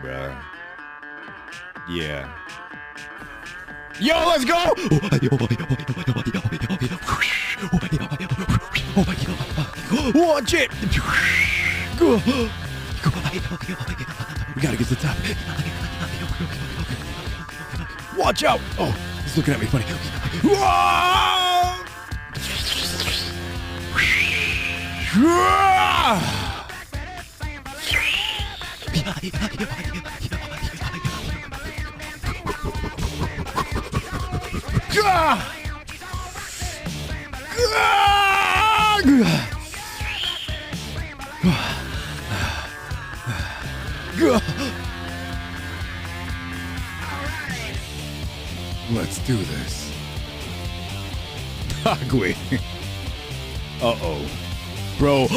bro. Yeah. Yo, let's go! Watch it! We gotta get to the top. Watch out! Oh, he's looking at me funny. Let's do this. Agui. Uh-oh. Bro.